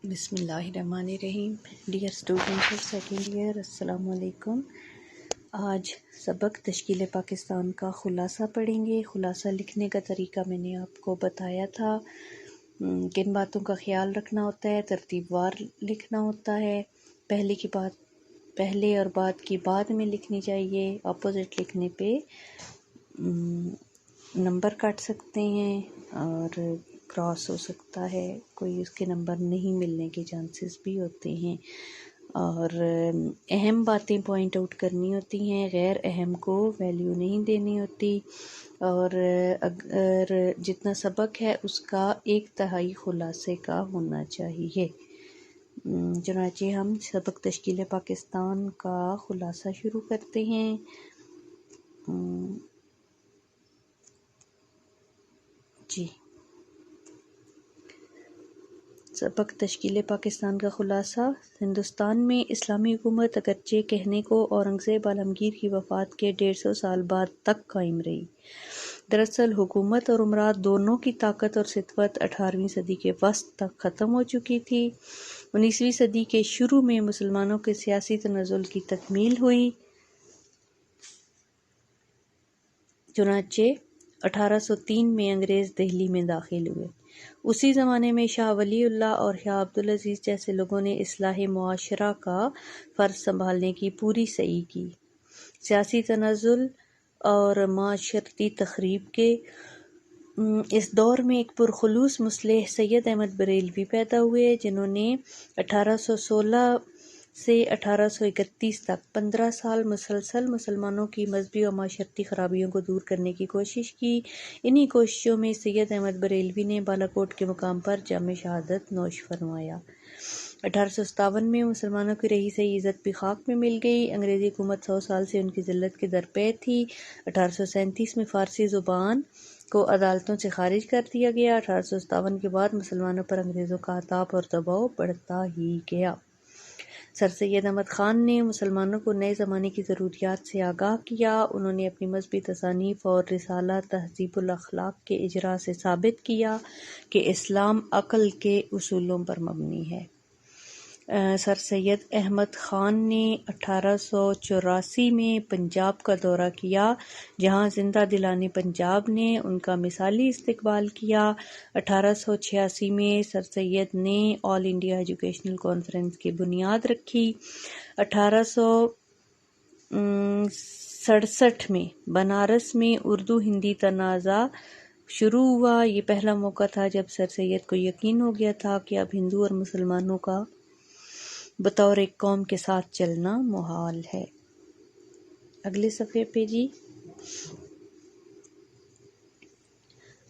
بسم اللہ الرحمن الرحیم۔ Dear students of second year, السلام علیکم۔ آج سبق تشکیل پاکستان کا خلاصہ پڑھیں گے۔ خلاصہ لکھنے کا طریقہ میں نے آپ کو بتایا تھا، کن باتوں کا خیال رکھنا ہوتا ہے، ترتیب وار لکھنا ہوتا ہے، پہلے کی بات پہلے اور بعد کی بعد میں لکھنی چاہیے، اپوزٹ لکھنے پہ نمبر کاٹ سکتے ہیں اور کراس ہو سکتا ہے، کوئی اس کے نمبر نہیں ملنے کے چانسز بھی ہوتے ہیں، اور اہم باتیں پوائنٹ آؤٹ کرنی ہوتی ہیں، غیر اہم کو ویلیو نہیں دینی ہوتی، اور اگر جتنا سبق ہے اس کا 1/3 خلاصے کا ہونا چاہیے۔ چنانچہ ہم سبق تشکیل پاکستان کا خلاصہ شروع کرتے ہیں۔ سبق تشکیل پاکستان کا خلاصہ: ہندوستان میں اسلامی حکومت اگرچہ کہنے کو اورنگزیب عالمگیر کی وفات کے 150 سال بعد تک قائم رہی، دراصل حکومت اور امراء دونوں کی طاقت اور سطوت 18ویں صدی کے وسط تک ختم ہو چکی تھی۔ 19ویں صدی کے شروع میں مسلمانوں کے سیاسی تنزل کی تکمیل ہوئی، چنانچہ 1803 میں انگریز دہلی میں داخل ہوئے۔ اسی زمانے میں شاہ ولی اللہ اور شاہ عبدالعزیز جیسے لوگوں نے اصلاح معاشرہ کا فرض سنبھالنے کی پوری سعی کی۔ سیاسی تنزل اور معاشرتی تخریب کے اس دور میں ایک پرخلوص مصلح سید احمد بریلوی پیدا ہوئے، جنہوں نے 1816 سے 1831 تک 15 سال مسلسل مسلمانوں کی مذہبی اور معاشرتی خرابیوں کو دور کرنے کی کوشش کی۔ انہی کوششوں میں سید احمد بریلوی نے بالاکوٹ کے مقام پر جام شہادت نوش فرمایا۔ 1857 میں مسلمانوں کی رہی سہی عزت بھی خاک میں مل گئی۔ انگریزی حکومت 100 سال سے ان کی ذلت کے درپے تھی۔ 1837 میں فارسی زبان کو عدالتوں سے خارج کر دیا گیا۔ 1857 کے بعد مسلمانوں پر انگریزوں کا عتاب اور دباؤ بڑھتا ہی گیا۔ سر سید احمد خان نے مسلمانوں کو نئے زمانے کی ضروریات سے آگاہ کیا۔ انہوں نے اپنی مذہبی تصانیف اور رسالہ تہذیب الاخلاق کے اجرا سے ثابت کیا کہ اسلام عقل کے اصولوں پر مبنی ہے۔ سر سید احمد خان نے 1884 میں پنجاب کا دورہ کیا، جہاں زندہ دلان پنجاب نے ان کا مثالی استقبال کیا۔ 1886 میں سر سید نے آل انڈیا ایجوکیشنل کانفرنس کی بنیاد رکھی۔ 1867 میں بنارس میں اردو ہندی تنازع شروع ہوا۔ یہ پہلا موقع تھا جب سر سید کو یقین ہو گیا تھا کہ اب ہندو اور مسلمانوں کا بطور ایک قوم کے ساتھ چلنا محال ہے۔ اگلے صفحے پہ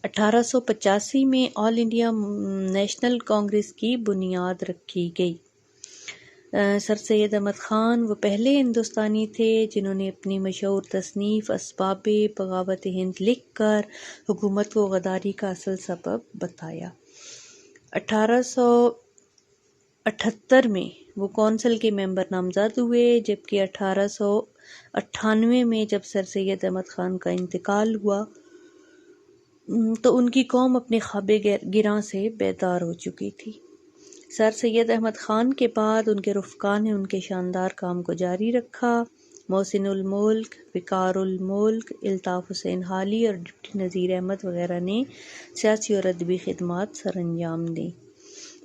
1885 میں آل انڈیا نیشنل کانگریس کی بنیاد رکھی گئی۔ سر سید احمد خان وہ پہلے ہندوستانی تھے جنہوں نے اپنی مشہور تصنیف اسباب بغاوت ہند لکھ کر حکومت کو غداری کا اصل سبب بتایا۔ 1878 میں وہ کونسل کے ممبر نامزد ہوئے، جبکہ 1898 میں جب سر سید احمد خان کا انتقال ہوا تو ان کی قوم اپنے خواب گراں سے بیدار ہو چکی تھی۔ سر سید احمد خان کے بعد ان کے رفقا نے ان کے شاندار کام کو جاری رکھا۔ محسن الملک، وقار الملک، الطاف حسین حالی اور ڈپٹی نذیر احمد وغیرہ نے سیاسی اور ادبی خدمات سر انجام دیں۔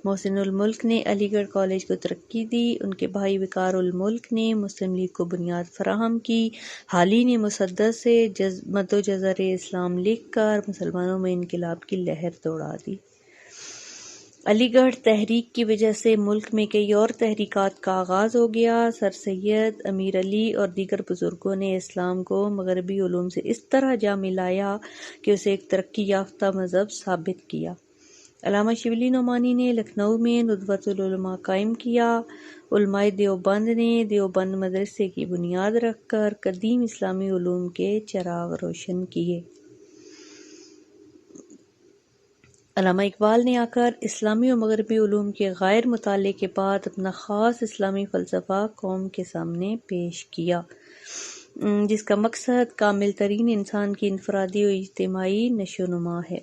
محسن الملک نے علی گڑھ کالج کو ترقی دی۔ ان کے بھائی وقار الملک نے مسلم لیگ کو بنیاد فراہم کی۔ حالی نے مسدس سے مد و جزر اسلام لکھ کر مسلمانوں میں انقلاب کی لہر دوڑا دی۔ علی گڑھ تحریک کی وجہ سے ملک میں کئی اور تحریکات کا آغاز ہو گیا۔ سر سید، امیر علی اور دیگر بزرگوں نے اسلام کو مغربی علوم سے اس طرح جا ملایا کہ اسے ایک ترقی یافتہ مذہب ثابت کیا۔ علامہ شبلی نعمانی نے لکھنؤ میں ندوۃ العلماء قائم کیا۔ علماء دیوبند نے دیوبند مدرسے کی بنیاد رکھ کر قدیم اسلامی علوم کے چراغ روشن کیے۔ علامہ اقبال نے آ کر اسلامی و مغربی علوم کے غیر مطالعے کے بعد اپنا خاص اسلامی فلسفہ قوم کے سامنے پیش کیا، جس کا مقصد کامل ترین انسان کی انفرادی و اجتماعی نشو و نما ہے۔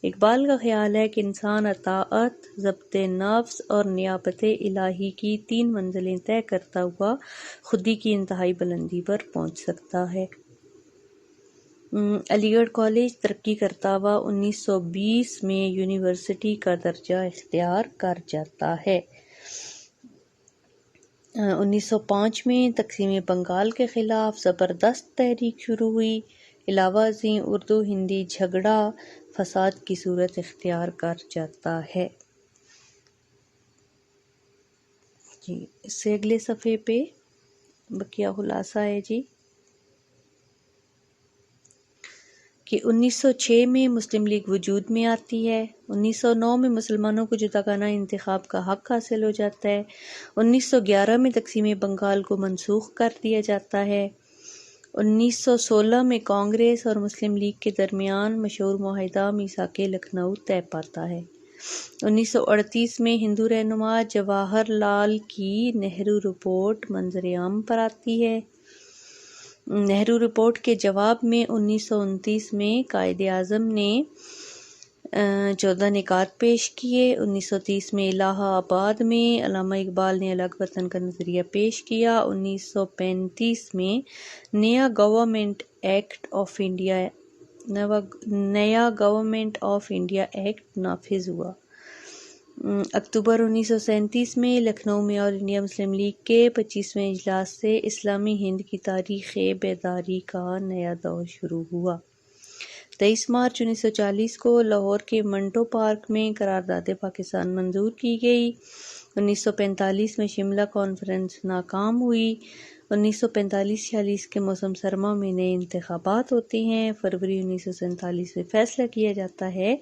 اقبال کا خیال ہے کہ انسان اطاعت، ضبط نفس اور نیابت الہی کی 3 منزلیں طے کرتا ہوا خودی کی انتہائی بلندی پر پہنچ سکتا ہے۔ علی گڑھ کالج ترقی کرتا ہوا 1920 میں یونیورسٹی کا درجہ اختیار کر جاتا ہے۔ 1905 میں تقسیم بنگال کے خلاف زبردست تحریک شروع ہوئی۔ علاوہ ازیں اردو ہندی جھگڑا فساد کی صورت اختیار کر جاتا ہے۔ جی اس سے اگلے صفحے پہ بقیہ خلاصہ ہے جی کہ 1906 میں مسلم لیگ وجود میں آتی ہے۔ 1909 میں مسلمانوں کو جداگانہ انتخاب کا حق حاصل ہو جاتا ہے۔ 1911 میں تقسیم بنگال کو منسوخ کر دیا جاتا ہے۔ 1916 میں کانگریس اور مسلم لیگ کے درمیان مشہور معاہدہ میثاق لکھنؤ طے پاتا ہے۔ 1938 میں ہندو رہنما جواہر لال کی نہرو رپورٹ منظر عام پر آتی ہے۔ نہرو رپورٹ کے جواب میں 1929 میں قائد اعظم نے 14 نکات پیش کیے۔ 1930 میں الہ آباد میں علامہ اقبال نے الگ وطن کا نظریہ پیش کیا۔ 1935 میں نیا گورنمنٹ آف انڈیا ایکٹ نافذ ہوا۔ اکتوبر 1937 میں لکھنؤ میں آل انڈیا مسلم لیگ کے 25ویں اجلاس سے اسلامی ہند کی تاریخ بیداری کا نیا دور شروع ہوا۔ 23 مارچ 1940 کو لاہور کے منٹو پارک میں قرارداد پاکستان منظور کی گئی۔ 1945 میں شملہ کانفرنس ناکام ہوئی۔ 1945-46 کے موسم سرما میں نئے انتخابات ہوتے ہیں۔ فروری 1947 میں فیصلہ کیا جاتا ہے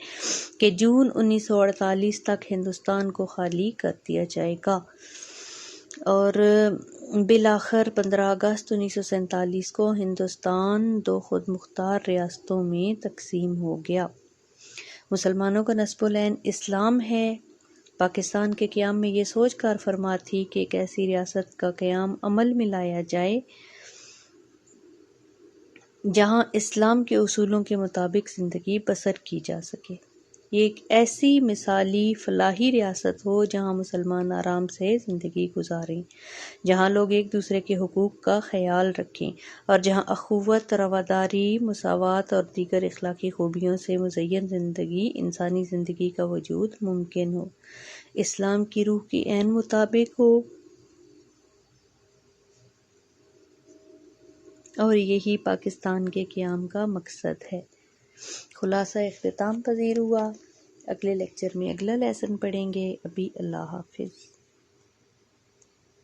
کہ جون 1948 تک ہندوستان کو خالی کر دیا جائے گا اور بالآخر 15 اگست 1947 کو ہندوستان 2 خود مختار ریاستوں میں تقسیم ہو گیا۔ مسلمانوں کا نصب العین اسلام ہے۔ پاکستان کے قیام میں یہ سوچ کار فرما تھی کہ ایک ایسی ریاست کا قیام عمل میں لایا جائے جہاں اسلام کے اصولوں کے مطابق زندگی بسر کی جا سکے۔ یہ ایک ایسی مثالی فلاحی ریاست ہو جہاں مسلمان آرام سے زندگی گزاریں، جہاں لوگ ایک دوسرے کے حقوق کا خیال رکھیں اور جہاں اخوت، رواداری، مساوات اور دیگر اخلاقی خوبیوں سے مزین زندگی، انسانی زندگی کا وجود ممکن ہو، اسلام کی روح کی عین مطابق ہو، اور یہی پاکستان کے قیام کا مقصد ہے۔ خلاصہ اختتام پذیر ہوا۔ اگلے لیکچر میں اگلا لیسن پڑھیں گے۔ ابھی اللہ حافظ۔